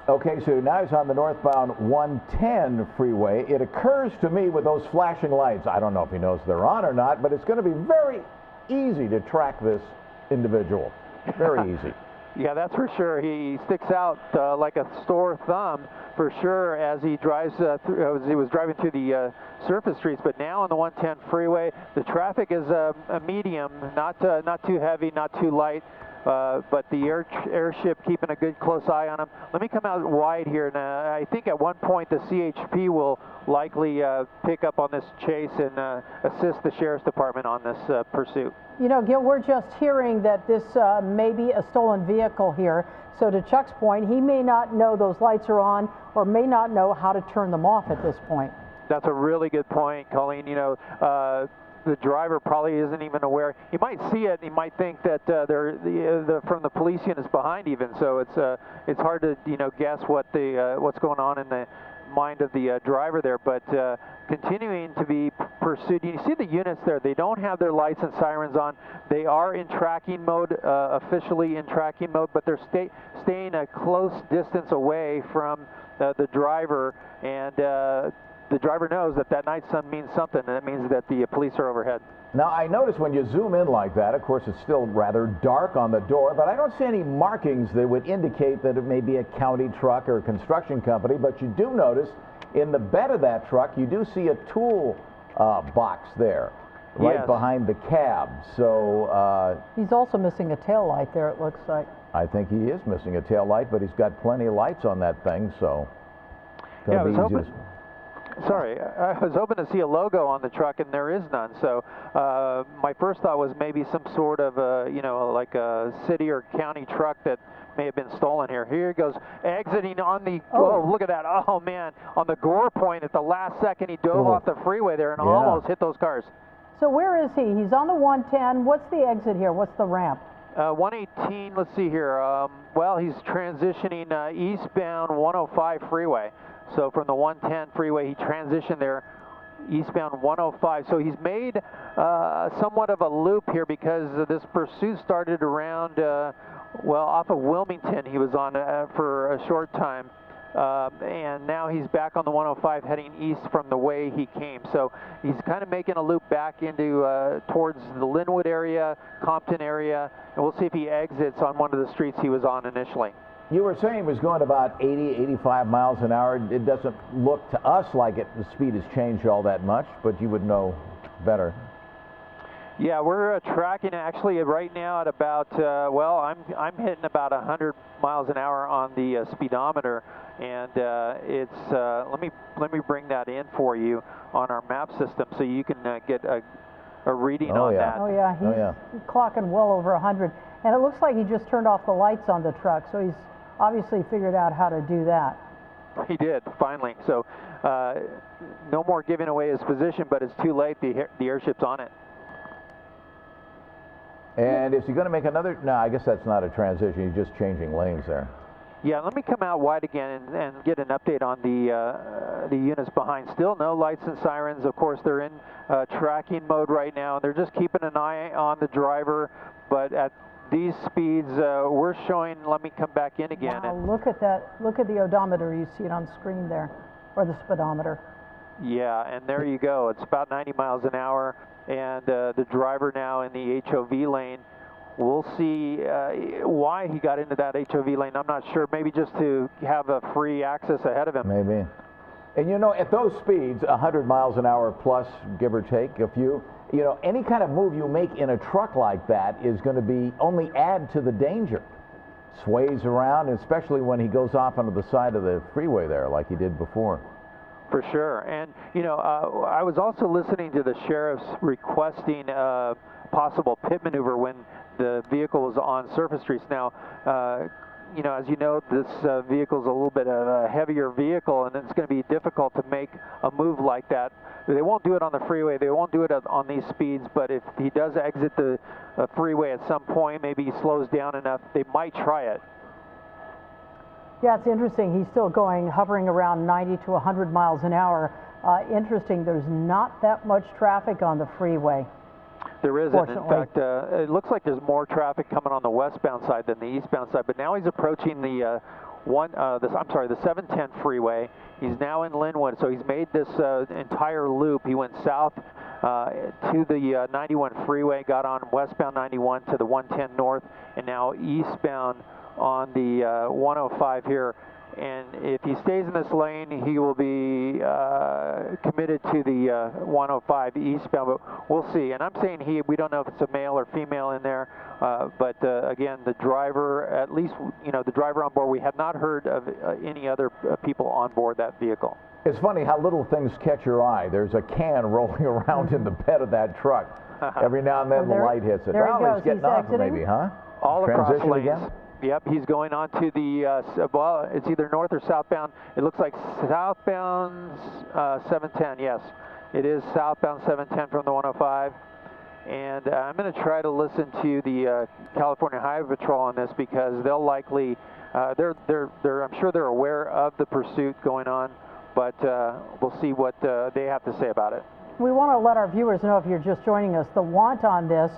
Okay, so now he's on the northbound 110 freeway. It occurs to me with those flashing lights, I don't know if he knows they're on or not, but it's going to be very easy to track this individual. Very easy. Yeah, that's for sure. He sticks out like a sore thumb for sure as he drives through, as he was driving through the surface streets. But now on the 110 freeway, the traffic is a medium, not too heavy, not too light. But the airship keeping a good close eye on him. Let me come out wide here, and I think at one point the CHP will likely pick up on this chase and assist the Sheriff's Department on this pursuit. You know, Gil, we're just hearing that this may be a stolen vehicle here. So to Chuck's point, he may not know those lights are on or may not know how to turn them off at this point. That's a really good point, Colleen. You know, the driver probably isn't even aware. He might see it. He might think that from the police units behind even. So it's hard to guess what's going on in the mind of the driver there. But continuing to be pursued. You see the units there. They don't have their lights and sirens on. They are in tracking mode, officially in tracking mode, but they're staying a close distance away from the driver, and the driver knows that that night sun means something, and it means that the police are overhead. Now, I notice when you zoom in like that, of course, it's still rather dark on the door, but I don't see any markings that would indicate that it may be a county truck or a construction company, but you do notice in the bed of that truck, you do see a tool box there, right Yes. behind the cab. So He's also missing a tail light there, it looks like. I think he is missing a tail light, but he's got plenty of lights on that thing, so Yeah, I was hoping. Sorry, I was hoping to see a logo on the truck, and there is none. So my first thought was maybe some sort of like a city or county truck that may have been stolen here. Here he goes, exiting on the, oh, look at that. Oh, man, on the gore point at the last second, he dove off the freeway there and almost hit those cars. So where is he? He's on the 110. What's the exit here? What's the ramp? 118, let's see here. Well, he's transitioning eastbound 105 freeway. So from the 110 freeway, he transitioned there eastbound 105. So he's made somewhat of a loop here because this pursuit started around, well, off of Wilmington he was on for a short time. And now he's back on the 105 heading east from the way he came. So he's kind of making a loop back into towards the Linwood area, Compton area, and we'll see if he exits on one of the streets he was on initially. you were saying it was going about 80, 85 miles an hour. It doesn't look to us like the speed has changed all that much, but you would know better. Yeah, we're tracking actually right now at about, well, I'm hitting about 100 miles an hour on the speedometer, and it's, let me bring that in for you on our map system so you can get a reading on that. Oh yeah, he's clocking well over 100, and it looks like he just turned off the lights on the truck, so he's obviously figured out how to do that. He did, finally. So no more giving away his position, but it's too late. The airship's on it. And is he going to make another? No, I guess that's not a transition. He's just changing lanes there. Yeah, let me come out wide again and get an update on the units behind. Still no lights and sirens. Of course, they're in tracking mode right now. They're just keeping an eye on the driver. But at these speeds, we're showing. Let me come back in again. Wow, look at that. Look at the odometer. You see it on screen there, or the speedometer. Yeah, and there you go. It's about 90 miles an hour. And the driver now in the HOV lane. We'll see why he got into that HOV lane. I'm not sure. Maybe just to have a free access ahead of him. Maybe. And you know, at those speeds, 100 miles an hour plus, give or take a few, you know, any kind of move you make in a truck like that is going to be only add to the danger. Sways around, especially when he goes off onto the side of the freeway there like he did before. For sure. And, you know, I was also listening to the sheriffs requesting a possible pit maneuver when the vehicle was on surface streets. Now, you know, as you know, this vehicle is a little bit of a heavier vehicle, and it's going to be difficult to make a move like that. They won't do it on the freeway. They won't do it on these speeds, but if he does exit the freeway at some point, maybe he slows down enough, they might try it. Yeah, it's interesting. He's still going, hovering around 90 to 100 miles an hour. Interesting, there's not that much traffic on the freeway. There isn't. In fact, it looks like there's more traffic coming on the westbound side than the eastbound side, but now he's approaching the the 710 freeway. He's now in Linwood, so he's made this entire loop. He went south to the 91 freeway, got on westbound 91 to the 110 north, and now eastbound on the 105 here. And if he stays in this lane, he will be committed to the 105 eastbound, but we'll see. And I'm saying he, we don't know if it's a male or female in there, but again, the driver, at least, you know, the driver on board, we have not heard of any other people on board that vehicle. It's funny how little things catch your eye. There's a can rolling around in the bed of that truck. Every now and then the light hits it. There he goes. He's getting off maybe, huh? All across Transition lanes. again? Yep, he's going on to the, well, it's either north or southbound. It looks like southbound 710, yes. It is southbound 710 from the 105. And I'm going to try to listen to the California Highway Patrol on this because they'll likely, I'm sure they're aware of the pursuit going on, but we'll see what they have to say about it. We want to let our viewers know, if you're just joining us, the want on this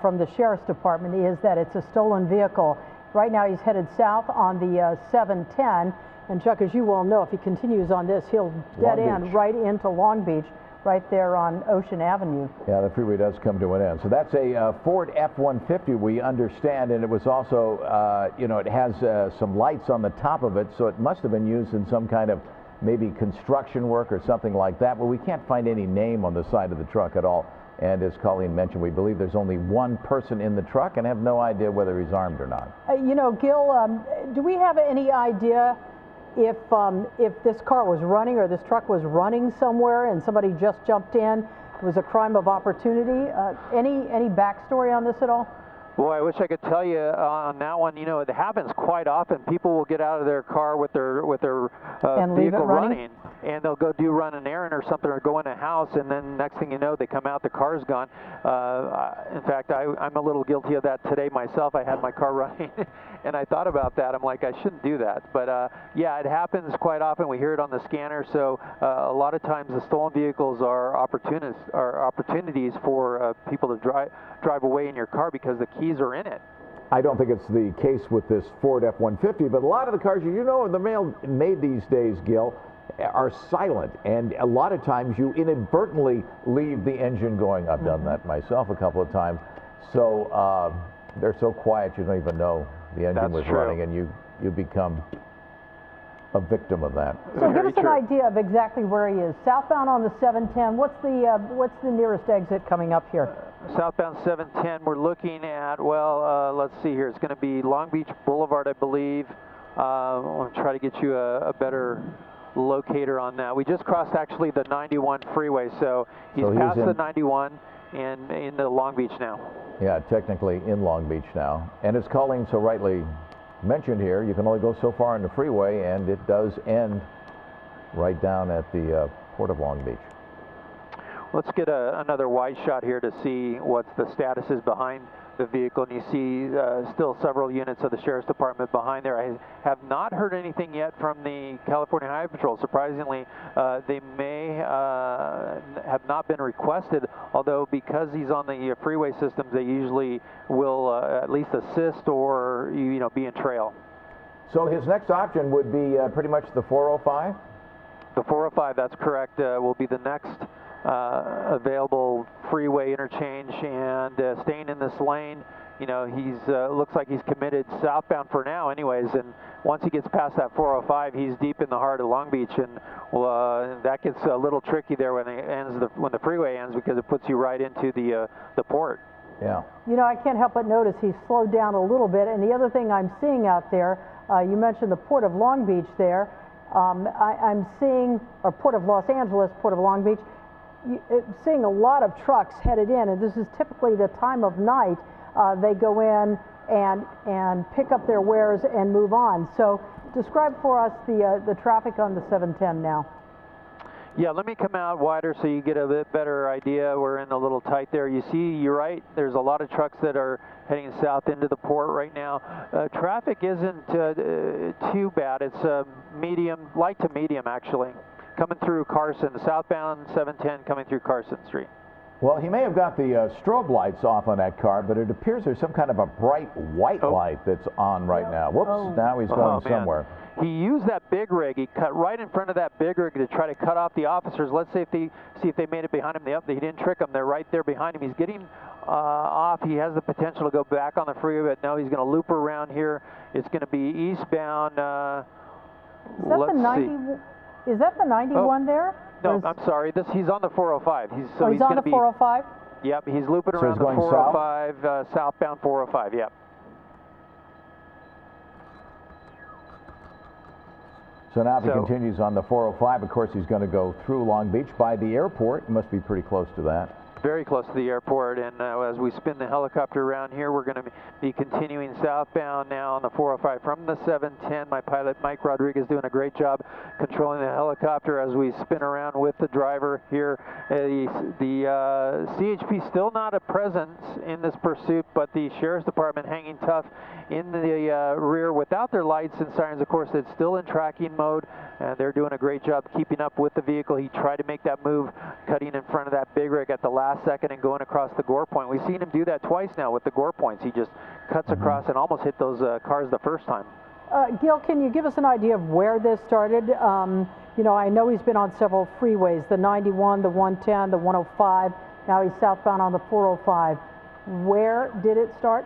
from the Sheriff's Department is that it's a stolen vehicle. Right now he's headed south on the 710, and Chuck, as you well know, if he continues on this, he'll dead end right into Long Beach, right there on Ocean Avenue. Yeah, the freeway does come to an end. So that's a Ford F-150, we understand, and it was also, you know, it has some lights on the top of it, so it must have been used in some kind of maybe construction work or something like that, but we can't find any name on the side of the truck at all. And as Colleen mentioned, we believe there's only one person in the truck and have no idea whether he's armed or not. You know, Gil, do we have any idea if this car was running or this truck was running somewhere and somebody just jumped in? It was a crime of opportunity. Any backstory on this at all? Boy, I wish I could tell you on that one. You know, it happens quite often. People will get out of their car with their vehicle running, and they'll go run an errand or something, or go in a house, and then next thing you know, they come out, the car's gone. In fact, I'm a little guilty of that today myself. I had my car running, and I thought about that. I'm like, I shouldn't do that. But yeah, it happens quite often. We hear it on the scanner. So a lot of times, the stolen vehicles are opportunities for people to drive away in your car because the keys are in it. I don't think it's the case with this Ford F-150, but a lot of the cars, you know, the made these days, Gil, are silent, and a lot of times you inadvertently leave the engine going. I've done that myself a couple of times. So they're so quiet you don't even know the engine was running, and you become a victim of that. So give us an idea of exactly where he is. Southbound on the 710, what's the nearest exit coming up here? Southbound 710, we're looking at, well, let's see here. It's going to be Long Beach Boulevard, I believe. I'll try to get you a better locator on that. We just crossed actually the 91 freeway, so he's past the 91 and into Long Beach now. Yeah, technically in Long Beach now. And as Colleen so rightly mentioned here, you can only go so far on the freeway, and it does end right down at the Port of Long Beach. Let's get another wide shot here to see what the status is behind the vehicle. And you see still several units of the Sheriff's Department behind there. I have not heard anything yet from the California Highway Patrol. Surprisingly, they may have not been requested, although because he's on the freeway systems, they usually will at least assist or be in trail. So his next option would be pretty much the 405? The 405, that's correct, will be the next available freeway interchange, and staying in this lane. You know, he's looks like he's committed southbound for now anyways, and once he gets past that 405, he's deep in the heart of Long Beach, and that gets a little tricky there when the freeway ends, because it puts you right into the port. Yeah. You know, I can't help but notice he's slowed down a little bit, and the other thing I'm seeing out there, you mentioned the Port of Long Beach there. I'm seeing, or Port of Los Angeles, Port of Long Beach, seeing a lot of trucks headed in, and this is typically the time of night they go in and pick up their wares and move on. So describe for us the traffic on the 710 now. Yeah, let me come out wider so you get a bit better idea. We're in a little tight there. You see, you're right, there's a lot of trucks that are heading south into the port right now. Traffic isn't too bad. It's medium, light to medium actually, coming through Carson, southbound 710 coming through Carson Street. Well, he may have got the strobe lights off on that car, but it appears there's some kind of a bright white light that's on right now. Whoops, now he's going somewhere. He used that big rig. He cut right in front of that big rig to try to cut off the officers. Let's see if they made it behind him. He didn't trick them. They're right there behind him. He's getting off. He has the potential to go back on the freeway, but no, he's going to loop around here. It's going to be eastbound. Is that the 91 there? No, I'm sorry. He's on the 405. He's on the 405? Yep, he's looping around the 405, southbound 405, yep. So now if he continues on the 405, of course, he's going to go through Long Beach by the airport. Must be pretty close to that. Very close to the airport, and as we spin the helicopter around here, we're going to be continuing southbound now on the 405 from the 710. My pilot, Mike Rodriguez, doing a great job controlling the helicopter as we spin around with the driver here. The CHP still not a presence in this pursuit, but the Sheriff's Department hanging tough in the rear without their lights and sirens. Of course, it's still in tracking mode, and they're doing a great job keeping up with the vehicle. He tried to make that move, cutting in front of that big rig at the last second and going across the gore point. We've seen him do that twice now with the gore points. He just cuts across and almost hit those cars the first time. Gil, can you give us an idea of where this started? You know, I know he's been on several freeways, the 91, the 110, the 105. Now he's southbound on the 405. Where did it start?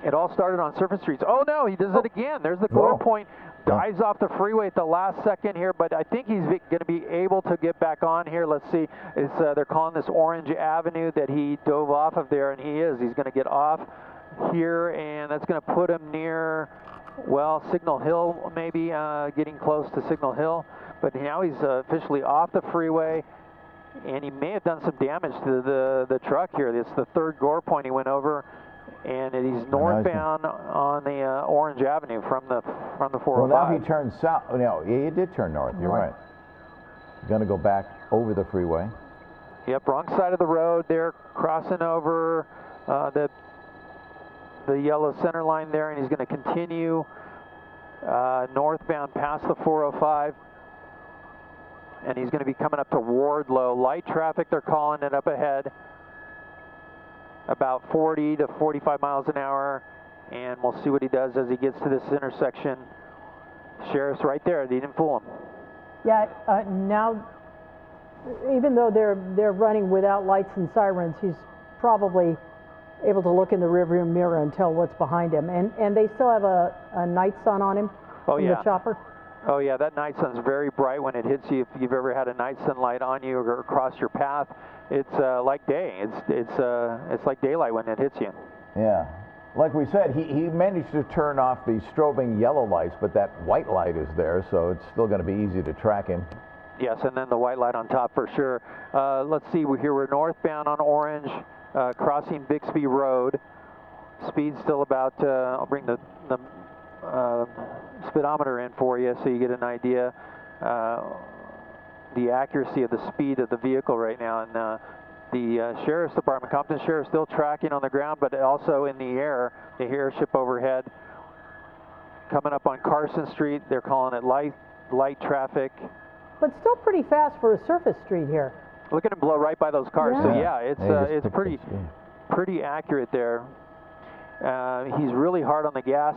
It all started on surface streets. Oh no, he does it again. There's the gore point. Dives off the freeway at the last second here, but I think he's going to be able to get back on here. Let's see. They're calling this Orange Avenue that he dove off of there, and he is. He's going to get off here, and that's going to put him near, well, Signal Hill, maybe getting close to Signal Hill. But now he's officially off the freeway, and he may have done some damage to the truck here. It's the third gore point he went over. And he's northbound on the Orange Avenue from the 405. Well, now he turns south. No, he did turn north. You're right. Going to go back over the freeway. Yep, wrong side of the road. They're crossing over the yellow center line there, and he's going to continue northbound past the 405. And he's going to be coming up to Wardlow. Light traffic, they're calling it up ahead. About 40 to 45 miles an hour, and we'll see what he does as he gets to this intersection. Sheriff's right there. He didn't fool him. Yeah, now, even though they're running without lights and sirens, he's probably able to look in the rearview mirror and tell what's behind him. And they still have a night sun on him in the chopper? Oh yeah, that night sun's very bright when it hits you. If you've ever had a night sunlight on you or across your path, it's like day. It's like daylight when it hits you. Yeah, like we said, he managed to turn off the strobing yellow lights, but that white light is there, so it's still going to be easy to track him. Yes, and then the white light on top for sure. Let's see, we're northbound on Orange, crossing Bixby Road. Speed still about. I'll bring the speedometer in for you so you get an idea the accuracy of the speed of the vehicle right now. And the Sheriff's Department, Compton Sheriff, still tracking on the ground, but also in the air, the airship overhead. Coming up on Carson Street, they're calling it light traffic. But still pretty fast for a surface street here. Look at him blow right by those cars. Yeah. So yeah, it's pretty accurate there. He's really hard on the gas.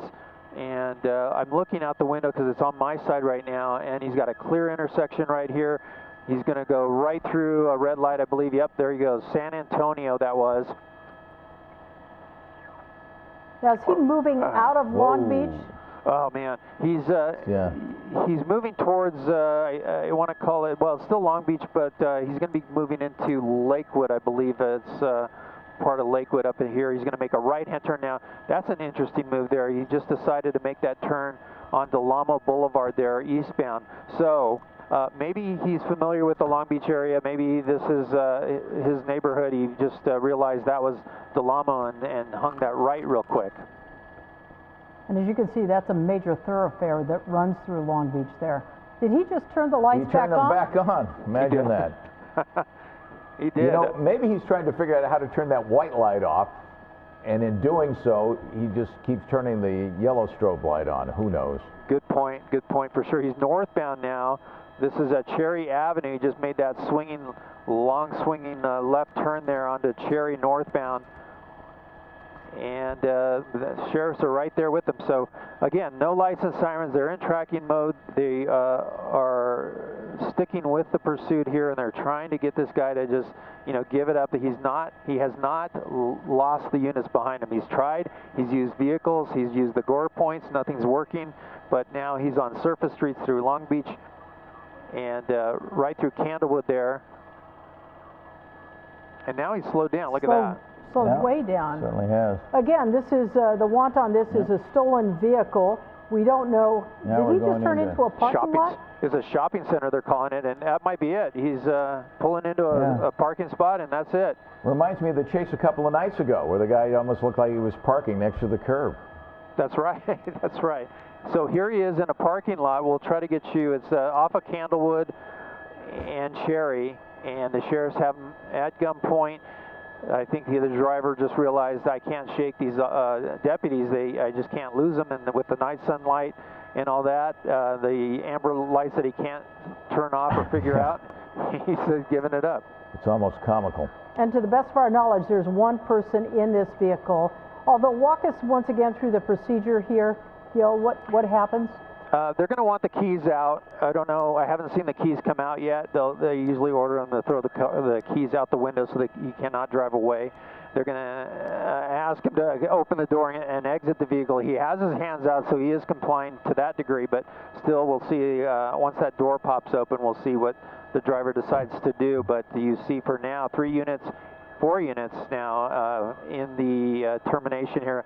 And I'm looking out the window because it's on my side right now, and he's got a clear intersection right here. He's going to go right through a red light, I believe. Yep, there he goes. San Antonio, that was. Now, is he moving out of Long Beach? Oh, man. He's moving towards, I want to call it, well, it's still Long Beach, but he's going to be moving into Lakewood, I believe. It's part of Lakewood up in here. He's going to make a right-hand turn now. That's an interesting move there. He just decided to make that turn on Delamo Boulevard there, eastbound. So maybe he's familiar with the Long Beach area. Maybe this is his neighborhood. He just realized that was Delamo and hung that right real quick. And as you can see, that's a major thoroughfare that runs through Long Beach there. Did he just turn the lights back on? He turned them back on. Imagine that. He did. You know, maybe he's trying to figure out how to turn that white light off, and in doing so, he just keeps turning the yellow strobe light on. Who knows? Good point for sure. He's northbound now This is a Cherry Avenue. He just made that long swinging left turn there onto Cherry northbound. And the sheriffs are right there with them. So again, no license sirens. They're in tracking mode. They are sticking with the pursuit here, and they're trying to get this guy to just, give it up. He has not lost the units behind him. He's tried. He's used vehicles. He's used the gore points. Nothing's working. But now he's on surface streets through Long Beach and right through Candlewood there. And now he's slowed down. Look at that. Slowed way down. Certainly has. Again, this is the want on this is a stolen vehicle. We don't know. Now did he just turn into a parking lot? It's a shopping center, they're calling it, and that might be it. He's pulling into a parking spot, and that's it. Reminds me of the chase a couple of nights ago, where the guy almost looked like he was parking next to the curb. That's right. That's right. So here he is in a parking lot. We'll try to get you. It's off of Candlewood and Cherry, and the sheriffs have him at gunpoint. I think the driver just realized, I can't shake these deputies. I just can't lose them. And with the night sunlight and all that, the amber lights that he can't turn off or figure out, he's giving it up. It's almost comical. And to the best of our knowledge, there's one person in this vehicle. Although, walk us once again through the procedure here, Gil. What happens? They're going to want the keys out. I don't know. I haven't seen the keys come out yet. They usually order them to throw the keys out the window so that you cannot drive away. They're going to ask him to open the door and exit the vehicle. He has his hands out, so he is complying to that degree, but still we'll see once that door pops open, we'll see what the driver decides to do. But you see for now 4 units now in the termination here.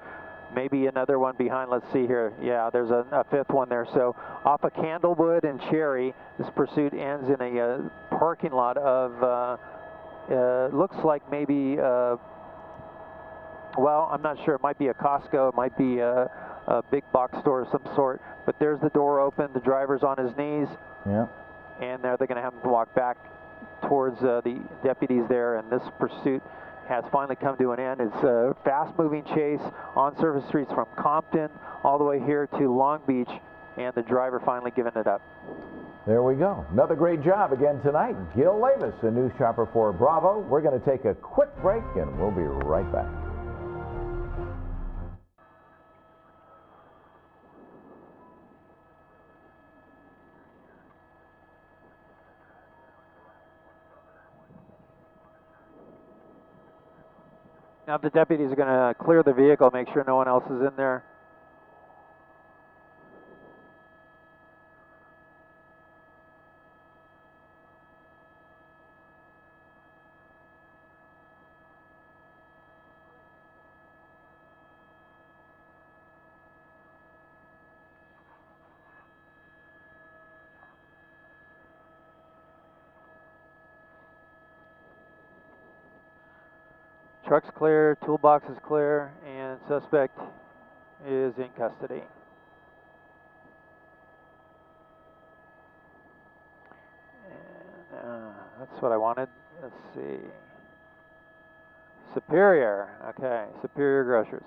Maybe another one behind. Let's see here. Yeah, there's a 5th one there. So off of Candlewood and Cherry, this pursuit ends in a parking lot of, looks like maybe, well, I'm not sure. It might be a Costco. It might be a big box store of some sort. But there's the door open. The driver's on his knees. Yeah. And they're going to have him walk back towards the deputies there. And this pursuit has finally come to an end. It's a fast-moving chase on surface streets from Compton all the way here to Long Beach, and the driver finally giving it up. There we go. Another great job again tonight. Gil Lavis, a news chopper for Bravo. We're going to take a quick break, and we'll be right back. Now the deputies are going to clear the vehicle, make sure no one else is in there. Truck's clear, toolbox is clear, and suspect is in custody. And, that's what I wanted. Let's see. Superior. Okay, Superior Grocers.